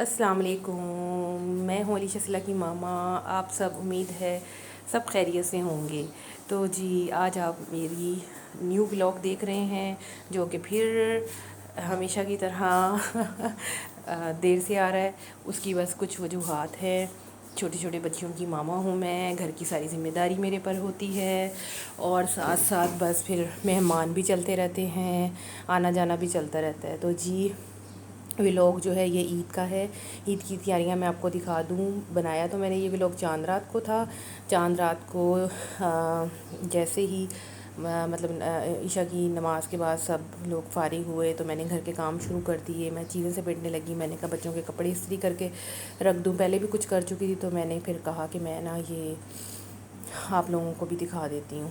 السلام علیکم، میں ہوں علی شسلہ کی ماما. آپ سب امید ہے سب خیریت سے ہوں گے. تو جی آج آپ میری نیو بلاگ دیکھ رہے ہیں جو کہ پھر ہمیشہ کی طرح دیر سے آ رہا ہے. اس کی بس کچھ وجوہات ہیں. چھوٹے چھوٹے بچیوں کی ماما ہوں میں، گھر کی ساری ذمہ داری میرے پر ہوتی ہے، اور ساتھ ساتھ بس پھر مہمان بھی چلتے رہتے ہیں، آنا جانا بھی چلتا رہتا ہے. تو جی ولاگ جو ہے یہ عید کا ہے. عید کی تیاریاں میں آپ کو دکھا دوں. بنایا تو میں نے یہ ولاگ چاند رات کو تھا. چاند رات کو جیسے ہی مطلب عشاء کی نماز کے بعد سب لوگ فارغ ہوئے تو میں نے گھر کے کام شروع کر دیے. میں چیزیں سمیٹنے لگی. میں نے کہا بچوں کے کپڑے استری کر کے رکھ دوں. پہلے بھی کچھ کر چکی تھی تو میں نے پھر کہا کہ میں نا یہ آپ لوگوں کو بھی دکھا دیتی ہوں.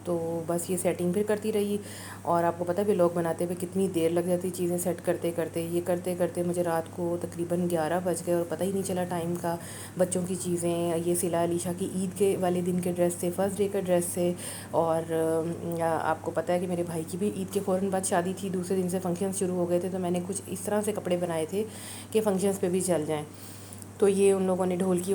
تو بس یہ سیٹنگ پھر کرتی رہی، اور آپ کو پتہ ہے ولاگ بناتے ہوئے کتنی دیر لگ جاتی چیزیں سیٹ کرتے کرتے. یہ کرتے کرتے مجھے رات کو تقریباً 11 بج گئے اور پتہ ہی نہیں چلا ٹائم کا. بچوں کی چیزیں، یہ صلہ علیشہ کی عید کے والے دن کے ڈریس تھے، فرسٹ ڈے کا ڈریس تھے. اور آپ کو پتہ ہے کہ میرے بھائی کی بھی عید کے فوراً بعد شادی تھی. دوسرے دن سے فنکشن شروع ہو گئے تھے، تو میں نے کچھ اس طرح سے کپڑے بنائے تھے کہ فنکشنز پہ بھی چل جائیں. تو یہ ان لوگوں نے ڈھولکی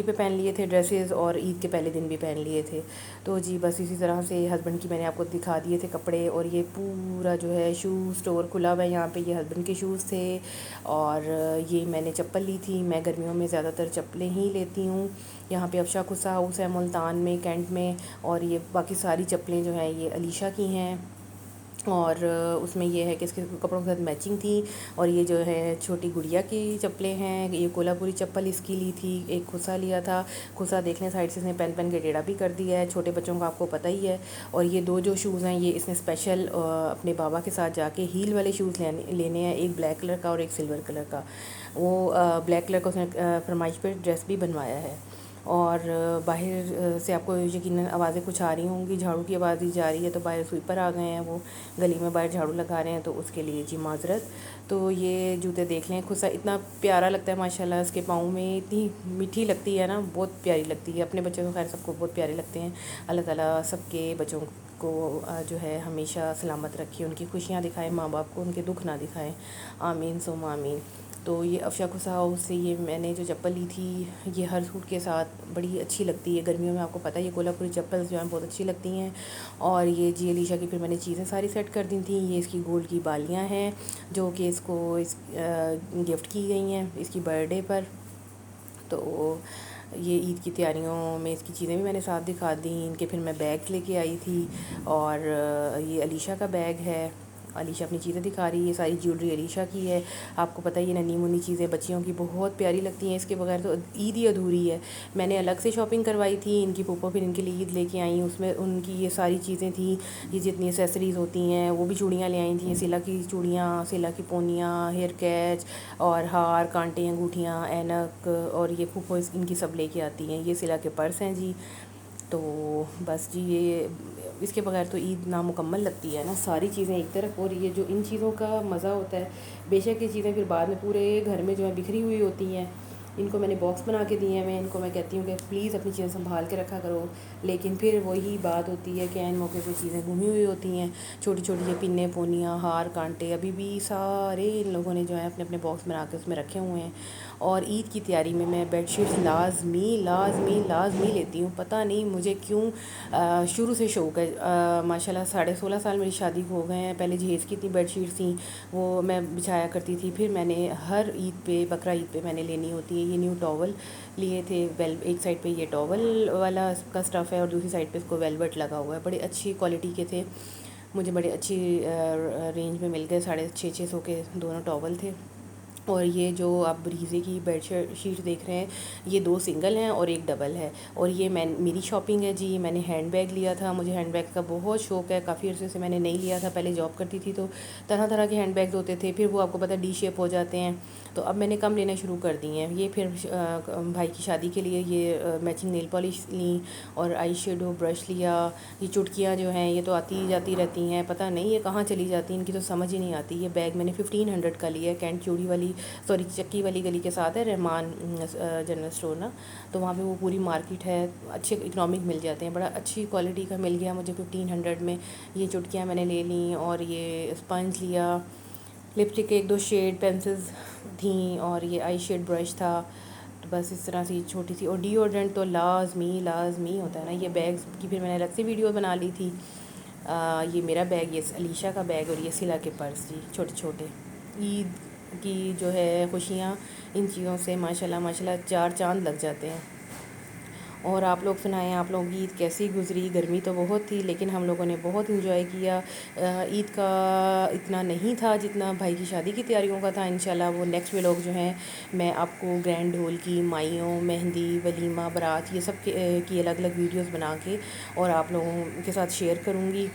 پہ پہن لیے تھے ڈریسز، اور عید کے پہلے دن بھی پہن لیے تھے. تو جی بس اسی طرح سے ہسبینڈ کی میں نے آپ کو دکھا دیے تھے کپڑے. اور یہ پورا جو ہے شو اسٹور کھلا ہوا ہے یہاں پہ. یہ ہسبینڈ کے شوز تھے، اور یہ میں نے چپل لی تھی. میں گرمیوں میں زیادہ تر چپلیں ہی لیتی ہوں. یہاں پہ افشا کھسا ہاؤس ہے ملتان میں، کینٹ میں. اور یہ باقی ساری چپلیں جو ہیں یہ علیشہ کی ہیں، اور اس میں یہ ہے کہ اس کے کپڑوں کے ساتھ میچنگ تھی. اور یہ جو ہے چھوٹی گڑیا کی چپلیں ہیں. یہ کولہاپوری چپل اس کی لی تھی. ایک کھسا لیا تھا. کھسا دیکھ لیں سائڈ سے اس نے پہن پہن کے ٹیڑھا بھی کر دیا ہے. چھوٹے بچوں کا آپ کو پتہ ہی ہے. اور یہ دو جو شوز ہیں یہ اس نے اسپیشل اپنے بابا کے ساتھ جا کے ہیل والے شوز لینے ہیں. ایک بلیک کلر کا اور ایک سلور کلر کا. وہ بلیک کلر کا اس نے فرمائش پہ ڈریس بھی بنوایا ہے. اور باہر سے آپ کو یقیناً آوازیں کچھ آ رہی ہوں گی. جھاڑو کی آواز دی جا رہی ہے، تو باہر سوئپر آ گئے ہیں، وہ گلی میں باہر جھاڑو لگا رہے ہیں، تو اس کے لیے جی معذرت. تو یہ جوتے دیکھ لیں. کھسا اتنا پیارا لگتا ہے ماشاء اللہ. اس کے پاؤں میں اتنی میٹھی لگتی ہے نا، بہت پیاری لگتی ہے. اپنے بچوں کو خیر سب کو بہت پیارے لگتے ہیں. اللہ تعالیٰ سب کے بچوں کو جو ہے ہمیشہ سلامت رکھے، ان کی خوشیاں دکھائے، ماں باپ کو ان کے دکھ نہ دکھائیں. آمین ثم آمین. تو یہ افشا کھسا ہاؤس سے یہ میں نے جو چپل لی تھی، یہ ہر سوٹ کے ساتھ بڑی اچھی لگتی ہے. گرمیوں میں آپ کو پتہ ہے یہ کولہاپوری چپل جو ہیں بہت اچھی لگتی ہیں. اور یہ جی علیشہ کی پھر میں نے چیزیں ساری سیٹ کر دی تھیں. یہ اس کی گولڈ کی بالیاں ہیں جو کہ اس کو گفٹ کی گئی ہیں اس کی برتھ ڈے پر. تو یہ عید کی تیاریوں میں اس کی چیزیں بھی میں نے ساتھ دکھا دیں. ان کے پھر میں بیگس لے کے آئی تھی. اور یہ علیشہ کا بیگ ہے. علیشہ اپنی چیزیں دکھا رہی ہے. یہ ساری جیولری علیشہ کی ہے. آپ کو پتہ ہے یہ ننھی منی چیزیں بچیوں کی بہت پیاری لگتی ہیں. اس کے بغیر تو عید ہی ادھوری ہے. میں نے الگ سے شاپنگ کروائی تھی. ان کی پھوپھو پھر ان کے لیے عید لے کے آئیں. اس میں ان کی یہ ساری چیزیں تھیں. یہ جتنی ایسیسریز ہوتی ہیں وہ بھی چوڑیاں لے آئی تھیں. صلہ کی چوڑیاں، صلہ کی پونیاں، ہیئر کیچ اور ہار، کانٹے، انگوٹھیاں، اینک، اور یہ پھوپھو ان کی سب لے کے آتی ہیں. یہ صلہ کے پرس ہیں جی. تو بس جی یہ اس کے بغیر تو عید نامکمل لگتی ہے نا. ساری چیزیں ایک طرف، اور یہ جو ان چیزوں کا مزہ ہوتا ہے، بے شک یہ چیزیں پھر بعد میں پورے گھر میں جو ہے بکھری ہوئی ہوتی ہیں. ان کو میں نے باکس بنا کے دیے ہیں. ان کو میں کہتی ہوں کہ پلیز اپنی چیزیں سنبھال کے رکھا کرو، لیکن پھر وہی بات ہوتی ہے کہ عین موقع پہ چیزیں گمی ہوئی ہوتی ہیں. چھوٹی چھوٹی یہ پنیں، پونیاں، ہار، کانٹے ابھی بھی سارے ان لوگوں نے جو ہے اپنے اپنے باکس بنا کے اس میں رکھے ہوئے ہیں. اور عید کی تیاری میں بیڈ شیٹس لازمی لازمی لازمی لیتی ہوں. پتہ نہیں مجھے کیوں شروع سے شوق ہے. ماشاء اللہ 16.5 سال میری شادی کو ہو گئے ہیں. پہلے جہیز کی اتنی بیڈ شیٹس تھیں وہ میں بچھایا کرتی تھی. پھر میں نے ہر عید پہ، بقرہ عید پہ میں نے لینی ہوتی ہے. یہ نیو ٹاول لیے تھے. ایک سائڈ پہ یہ ٹاول والا اس کا اسٹف ہے، اور دوسری سائڈ پہ اس کو ویلوٹ لگا ہوا ہے. بڑے اچھی کوالٹی کے تھے. مجھے بڑے اچھی رینج میں مل گئے. 650 کے دونوں ٹاول تھے. اور یہ جو آپ بریزے کی بیڈ شیٹ دیکھ رہے ہیں، یہ 2 سنگل ہیں اور ایک ڈبل ہے. اور یہ میری شاپنگ ہے جی. میں نے ہینڈ بیگ لیا تھا. مجھے ہینڈ بیگ کا بہت شوق ہے. کافی عرصے سے میں نے نہیں لیا تھا. پہلے جاب کرتی تھی تو طرح طرح کے ہینڈ بیگز ہوتے تھے. پھر وہ آپ کو پتہ ڈی شیپ ہو جاتے ہیں، تو اب میں نے کم لینے شروع کر دی ہیں. یہ پھر بھائی کی شادی کے لیے یہ میچنگ نیل پالش لیں، اور آئی شیڈو برش لیا. یہ چٹکیاں جو ہیں یہ تو آتی جاتی رہتی ہیں، پتہ نہیں یہ کہاں چلی جاتی ہیں، ان کی تو سمجھ ہی نہیں آتی. یہ بیگ میں نے 1500 کا لیا ہے. کینٹ چوڑی والی چکی والی گلی کے ساتھ ہے رحمان جنرل اسٹور نا، تو وہاں پہ وہ پوری مارکیٹ ہے. اچھے اکنامک مل جاتے ہیں. بڑا اچھی کوالٹی کا مل گیا مجھے 1500 میں. یہ چٹکیاں میں نے لے لیں. اور یہ اسپنج لیا. لپسٹک کے ایک دو شیڈ پینسلز تھیں اور یہ آئی شیڈ برش تھا. تو بس اس طرح سے چھوٹی سی. اور ڈیوڈرنٹ تو لازمی ہوتا ہے نا. یہ بیگز کی پھر میں نے الگ سے ویڈیو بنا لی تھی. یہ میرا بیگ, یہ علیشہ کا بیگ, اور یہ صلہ کے پرس جی چھوٹے چھوٹے. عید کی جو ہے خوشیاں ان چیزوں سے ماشاءاللہ چار چاند لگ جاتے ہیں. اور آپ لوگ سنائیں, آپ لوگوں کی عید کیسی گزری؟ گرمی تو بہت تھی لیکن ہم لوگوں نے بہت انجوائے کیا. عید کا اتنا نہیں تھا جتنا بھائی کی شادی کی تیاریوں کا تھا. انشاءاللہ وہ نیکسٹ ولاگ جو ہیں میں آپ کو گرینڈ ڈھول کی, مائیوں, مہندی, ولیمہ, برات, یہ سب کی الگ الگ ویڈیوز بنا کے اور آپ لوگوں کے ساتھ شیئر کروں گی.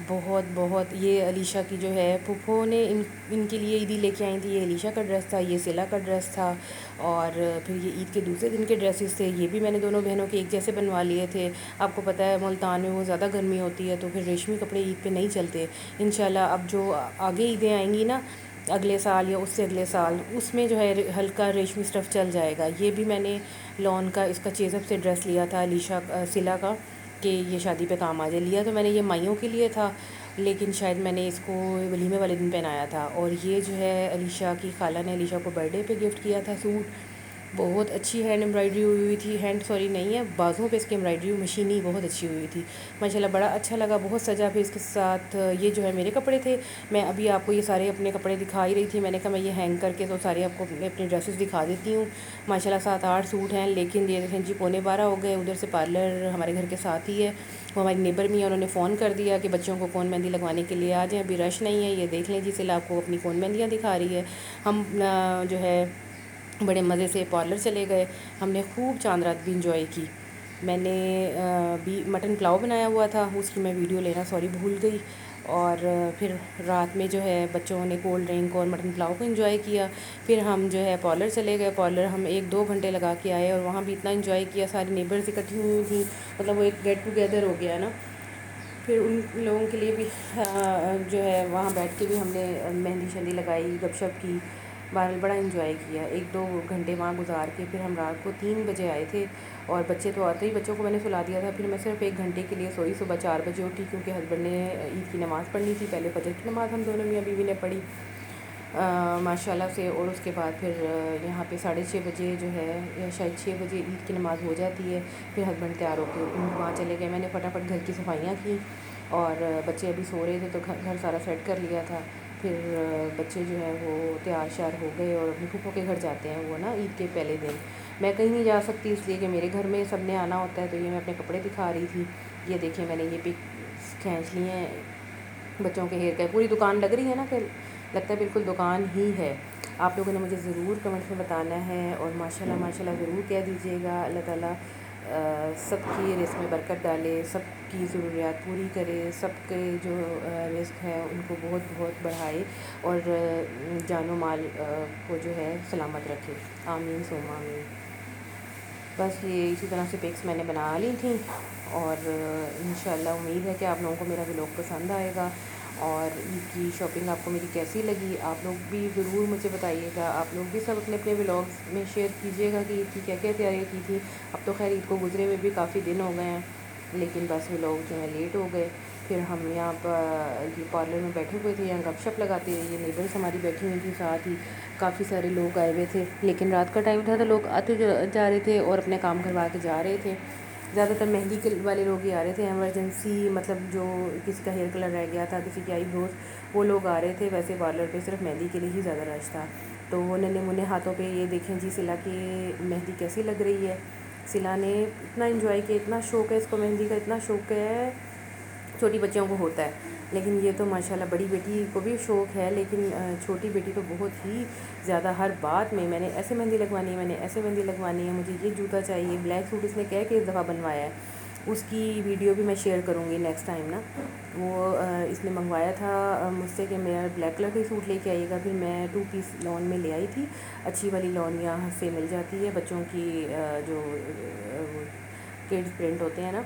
بہت یہ علیشہ کی جو ہے پھپھو نے ان کے لیے عیدی لے کے آئی تھی. یہ علیشہ کا ڈریس تھا, یہ صلہ کا ڈریس تھا, اور پھر یہ عید کے دوسرے دن کے ڈریسز تھے. یہ بھی میں نے دونوں بہنوں کے ایک جیسے بنوا لیے تھے. آپ کو پتہ ہے ملتان میں وہ زیادہ گرمی ہوتی ہے تو پھر ریشمی کپڑے عید پہ نہیں چلتے. انشاءاللہ اب جو آگے عیدیں آئیں گی نا, اگلے سال یا اس سے اگلے سال, اس میں جو ہے ہلکا ریشمی اسٹف چل جائے گا. یہ بھی میں نے لون کا اس کا چیزپ سے ڈریس لیا تھا علیشہ صلہ کا, کہ یہ شادی پہ کام آ جائے. لیا تو میں نے یہ مائیوں کے لیے تھا لیکن شاید میں نے اس کو ولیمے والے دن پہنایا تھا. اور یہ جو ہے علیشہ کی خالہ نے علیشہ کو برتھ ڈے پہ گفٹ کیا تھا سوٹ. بہت اچھی ہینڈ ایمبرائڈری ہوئی تھی. ہینڈ سوری نہیں ہے, بازوں پہ اس کی ایمبرائڈری مشینی بہت اچھی ہوئی تھی ماشاءاللہ. بڑا اچھا لگا, بہت سجا. پھر اس کے ساتھ یہ جو ہے میرے کپڑے تھے. میں ابھی آپ کو یہ سارے اپنے کپڑے دکھا ہی رہی تھی. میں نے کہا میں یہ ہینگ کر کے تو سارے آپ کو اپنے ڈریسز دکھا دیتی ہوں. ماشاءاللہ 7-8 سوٹ ہیں, لیکن یہ دیکھیں جی 11:15 ہو گئے. ادھر سے پارلر ہمارے گھر کے ساتھ ہی ہے, وہ ہماری نیبر بھی ہیں, انہوں نے فون کر دیا کہ بچوں کو کون مہندی لگوانے کے لیے آ جائیں. ابھی رش نہیں ہے. یہ دیکھ لیں جی صلہ آپ کو اپنی کون مہندیاں دکھا رہی ہے. ہم جو ہے بڑے مزے سے پارلر چلے گئے. ہم نے خوب چاند رات بھی انجوائے کی. میں نے بھی مٹن پلاؤ بنایا ہوا تھا, اس کی میں ویڈیو لینا سوری بھول گئی. اور پھر رات میں جو ہے بچوں نے کولڈ ڈرنک اور مٹن پلاؤ کو انجوائے کیا. پھر ہم جو ہے پارلر چلے گئے. پارلر ہم 1-2 گھنٹے لگا کے آئے اور وہاں بھی اتنا انجوائے کیا. ساری نیبرز اکٹھی ہوئی تھیں, مطلب وہ ایک گیٹ ٹوگیدر ہو گیا نا. پھر ان لوگوں کے لیے بھی جو ہے وہاں بیٹھ کے بھی ہم نے مہندی شہندی لگائی, گپ شپ کی. بہرحال بڑا انجوائے کیا. 1-2 گھنٹے وہاں گزار کے پھر ہم رات کو 3 بجے آئے تھے. اور بچے تو آتے ہی, بچوں کو میں نے سلا دیا تھا. پھر میں صرف 1 گھنٹے کے لیے سوئی. صبح 4 بجے اٹھی کیونکہ ہسبینڈ نے عید کی نماز پڑھنی تھی. پہلے فجر کی نماز ہم دونوں میاں بیوی نے پڑھی ماشاءاللہ سے. اور اس کے بعد پھر یہاں پہ 6:30 بجے جو ہے یا شاید 6 بجے عید کی نماز ہو جاتی ہے. پھر ہسبینڈ تیار ہو کے وہاں چلے گئے. میں نے فٹافٹ گھر کی صفائیاں کی اور بچے ابھی سو رہے تھے تو گھر سارا سیٹ کر لیا تھا. پھر بچے جو ہے وہ تیار شیار ہو گئے اور اپنی پھوپھو کے گھر جاتے ہیں وہ نا عید کے پہلے دن. میں کہیں نہیں جا سکتی اس لیے کہ میرے گھر میں سب نے آنا ہوتا ہے. تو یہ میں اپنے کپڑے دکھا رہی تھی. یہ دیکھیں میں نے یہ پک کھینچ لی ہیں بچوں کے ہیئر کا. پوری دکان لگ رہی ہے نا کہ لگتا ہے بالکل دکان ہی ہے. آپ لوگوں نے مجھے ضرور کمنٹ میں بتانا ہے اور ماشاءاللہ ضرور کہہ دیجیے گا. اللہ تعالیٰ سب کی رزق میں برکت ڈالے, سب کی ضروریات پوری کرے, سب کے جو رزق ہے ان کو بہت بہت بڑھائے اور جان و مال کو جو ہے سلامت رکھے. آمین ثم آمین. بس یہ اسی طرح سے پکس میں نے بنا لی تھیں اور انشاءاللہ امید ہے کہ آپ لوگوں کو میرا ولاگ پسند آئے گا. اور عید کی شاپنگ آپ کو میری کیسی لگی آپ لوگ بھی ضرور مجھے بتائیے گا. آپ لوگ بھی سب اپنے اپنے ولاگس میں شیئر کیجیے گا کہ عید کی کیا کیا تیاریاں کی تھی. اب تو خیر عید کو گزرے ہوئے بھی کافی دن ہو گئے ہیں لیکن بس ولاگ جو ہے لیٹ ہو گئے. پھر ہم یہاں پر پارلر میں بیٹھے ہوئے تھے, یہاں گپ شپ لگاتے رہے. یہ نیبرس ہماری بیٹھی ہوئی تھی ساتھ ہی, کافی سارے لوگ آئے ہوئے تھے لیکن رات کا ٹائم تھا تو لوگ آتے جا رہے تھے اور اپنے کام کروا کے جا رہے تھے. زیادہ تر مہندی کے والے لوگ ہی آ رہے تھے. ایمرجنسی مطلب جو کسی کا ہیئر کلر رہ گیا تھا, کسی کی آئی بروز, وہ لوگ آ رہے تھے. ویسے پارلر پہ صرف مہندی کے لیے ہی زیادہ رش تھا. تو وہ ننھے منھے ہاتھوں پہ یہ دیکھیں جی صلہ کی مہندی کیسی لگ رہی ہے. صلہ نے اتنا انجوائے کیا, اتنا شوق ہے اس کو مہندی کا, اتنا شوق ہے. چھوٹی بچیوں کو ہوتا ہے لیکن یہ تو ماشاءاللہ بڑی بیٹی کو بھی شوق ہے لیکن چھوٹی بیٹی تو بہت ہی زیادہ. ہر بات میں نے ایسے مہندی لگوانی ہے, میں نے ایسے مہندی لگوانی ہے, مجھے یہ جوتا چاہیے. بلیک سوٹ اس نے کہہ کے اس دفعہ بنوایا ہے, اس کی ویڈیو بھی میں شیئر کروں گی نیکسٹ ٹائم نا. وہ اس نے منگوایا تھا مجھ سے کہ میرا بلیک کلر کا سوٹ لے کے آئیے گا. پھر میں 2 پیس لون میں لے آئی تھی. اچھی والی لون یہاں سے مل جاتی ہے بچوں کی جو کڈس پرنٹ ہوتے ہیں نا.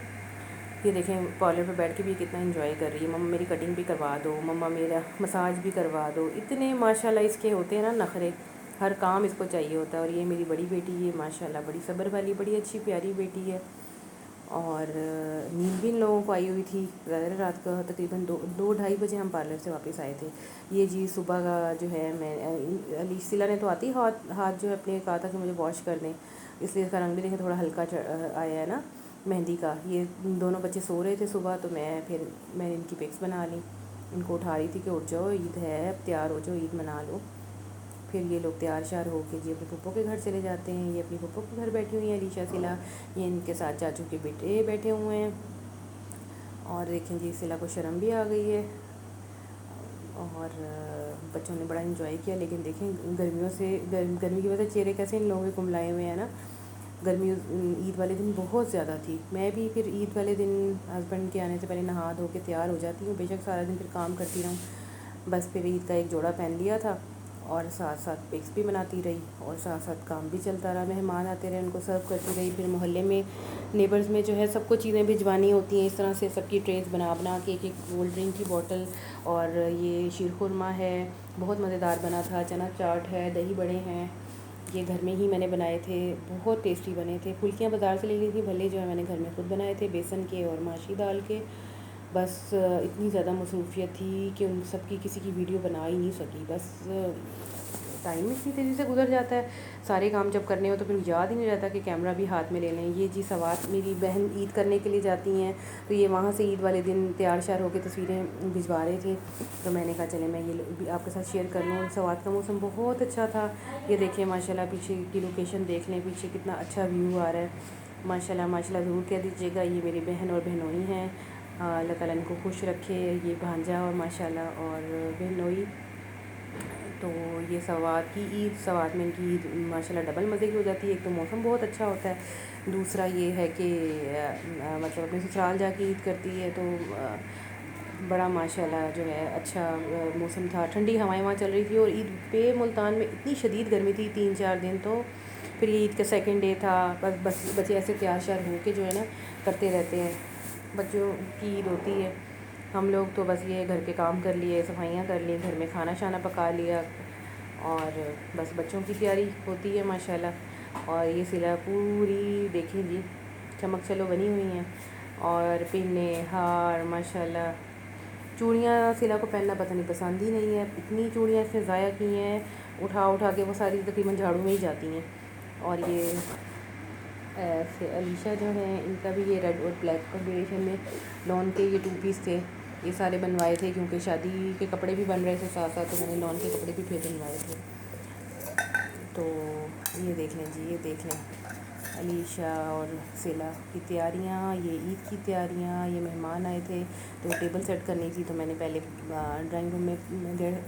یہ دیکھیں پارلر پہ بیٹھ کے بھی کتنا انجوائے کر رہی ہے. مما میری کٹنگ بھی کروا دو, مما میرا مساج بھی کروا دو. اتنے ماشاءاللہ اس کے ہوتے ہیں نا نخرے, ہر کام اس کو چاہیے ہوتا ہے. اور یہ میری بڑی بیٹی ہے ماشاءاللہ بڑی صبر والی, بڑی اچھی پیاری بیٹی ہے. اور نیند بھی ان لوگوں کو آئی ہوئی تھی. رات کا تقریباً 2-2:30 بجے ہم پارلر سے واپس آئے تھے. یہ جی صبح کا جو ہے میں صلہ نے تو آتی ہاتھ جو ہے اپنے کہا تھا کہ مجھے واش کر دیں, اس لیے اس کا رنگ بھی دیکھیں تھوڑا ہلکا آیا ہے نا مہندی کا. یہ دونوں بچے سو رہے تھے صبح, تو میں نے ان کی پکس بنا لی. ان کو اٹھا رہی تھی کہ اٹھ جاؤ, عید ہے, اب تیار ہو جاؤ, عید منا لو. پھر یہ لوگ تیار شیار ہو کے جی اپنے پھپھو کے گھر چلے جاتے ہیں. یہ اپنی پھپھو کے گھر بیٹھی ہوئی ہیں علیشہ صلہ, یہ ان کے ساتھ چاچو کے بیٹے بیٹھے ہوئے ہیں. اور دیکھیں جی صلہ کو شرم بھی آ گئی ہے, اور بچوں نے بڑا انجوائے کیا. لیکن دیکھیں گرمی کی وجہ سے چہرے کیسے ان لوگوں کے کملائے ہوئے ہیں نا. گرمی عید والے دن بہت زیادہ تھی. میں بھی پھر عید والے دن ہسبینڈ کے آنے سے پہلے نہا دھو کے تیار ہو جاتی ہوں, بے شک سارا دن پھر کام کرتی رہوں. بس پھر عید کا ایک جوڑا پہن لیا تھا, اور ساتھ ساتھ پکس بھی بناتی رہی, اور ساتھ ساتھ کام بھی چلتا رہا. مہمان آتے رہے, ان کو سرو کرتی رہی. پھر محلے میں نیبرز میں جو ہے سب کو چیزیں بھجوانی ہوتی ہیں, اس طرح سے سب کی ٹریز بنا کے ایک کولڈ ڈرنک کی بوٹل, اور یہ شیر خورما ہے بہت مزیدار بنا تھا, چنا چاٹ ہے, دہی بڑے ہیں, یہ گھر میں ہی میں نے بنائے تھے, بہت ٹیسٹی بنے تھے. پھلکیاں بازار سے لے لی تھیں, بھلے جو ہے میں نے گھر میں خود بنائے تھے بیسن کے اور ماشی ڈال کے. بس اتنی زیادہ مصروفیت تھی کہ ان سب کی کسی کی ویڈیو بنا ہی نہیں سکی. بس ٹائم اتنی تیزی سے گزر جاتا ہے, سارے کام جب کرنے ہو تو پھر یاد ہی نہیں رہتا کہ کیمرہ بھی ہاتھ میں لے لیں. یہ جی سوات میری بہن عید کرنے کے لیے جاتی ہیں, تو یہ وہاں سے عید والے دن تیار شیار ہو کے تصویریں بھجوا رہے تھے, تو میں نے کہا چلے میں یہ بھی آپ کے ساتھ شیئر کر لوں. سوات کا موسم بہت اچھا تھا. یہ دیکھیں ماشاءاللہ پیچھے کی لوکیشن دیکھ لیں, پیچھے کتنا اچھا ویو آ رہا ہے. ماشاءاللہ ماشاءاللہ ضرور کہہ دیجیے گا. یہ میری بہن اور بہنوئی ہیں, اللہ تعالیٰ ان کو خوش رکھے. یہ بھانجا اور ماشاءاللہ اور بہنوئی. تو یہ سوات کی عید, سوات میں ان کی عید ماشاءاللہ ڈبل مزے کی ہو جاتی ہے. ایک تو موسم بہت اچھا ہوتا ہے, دوسرا یہ ہے کہ مطلب اپنے سسرال جا کے عید کرتی ہے, تو بڑا ماشاءاللہ جو ہے اچھا موسم تھا. ٹھنڈی ہوائیں وہاں چل رہی تھی, اور عید پہ ملتان میں اتنی شدید گرمی تھی 3-4 دن. تو پھر یہ عید کا سیکنڈ ڈے تھا. بس بچے ایسے تیار شیار ہو کے جو ہے نا کرتے رہتے ہیں. بچوں کی عید ہوتی ہے, ہم لوگ تو بس یہ گھر کے کام کر لیے, صفائیاں کر لیں, گھر میں کھانا شانا پکا لیا, اور بس بچوں کی تیاری ہوتی ہے ماشاءاللہ. اور یہ صلہ پوری دیکھیں جی چمک چلو بنی ہوئی ہیں, اور پنے ہار ماشاءاللہ. چوڑیاں صلہ کو پہننا پتہ نہیں پسند ہی نہیں ہے, اتنی چوڑیاں اس نے ضائع کی ہیں, اٹھا کے وہ ساری تقریباً جھاڑو میں ہی جاتی ہیں. اور یہ علیشہ جو ہیں, ان کا بھی یہ ریڈ اور بلیک کمبینیشن میں لون کے یہ 2 پیس تھے. یہ سارے بنوائے تھے کیونکہ شادی کے کپڑے بھی بن رہے تھے ساتھ ساتھ, تو میں نے لون کے کپڑے بھی پھر بنوائے تھے. تو یہ دیکھ لیں جی, یہ دیکھ لیں علیشہ اور صلہ کی تیاریاں, یہ عید کی تیاریاں. یہ مہمان آئے تھے تو ٹیبل سیٹ کرنی تھی, تو میں نے پہلے ڈرائنگ روم میں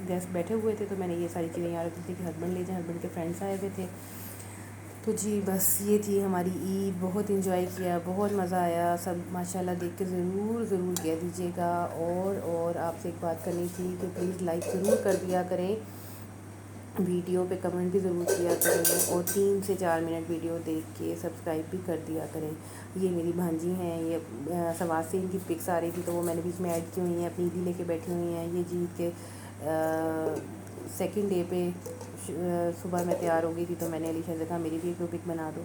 گیسٹ بیٹھے ہوئے تھے, تو میں نے یہ ساری چیزیں یہاں رکھ دی تھی کہ ہسبینڈ لے جائیں. ہسبینڈ کے فرینڈس آئے ہوئے تھے. تو جی بس یہ تھی ہماری عید. بہت انجوائے کیا, بہت مزہ آیا. سب ماشاءاللہ دیکھ کے ضرور کہہ دیجیے گا. اور آپ سے ایک بات کرنی تھی کہ پلیز لائک ضرور کر دیا کریں, ویڈیو پہ کمنٹ بھی ضرور کیا کریں, اور 3 سے 4 منٹ ویڈیو دیکھ کے سبسکرائب بھی کر دیا کریں. یہ میری بھانجی ہیں, یہ سوات سے ان کی پکس آ رہی تھی, تو وہ میں نے بیچ میں ایڈ کی ہوئی ہیں. اپنی عیدی لے کے بیٹھی ہوئی ہیں. یہ جی عید کے سیکنڈ ڈے پہ صبح میں تیار ہو گئی تھی, تو میں نے علیشہ سے کہا میری بھی ایک 2 پک بنا دو.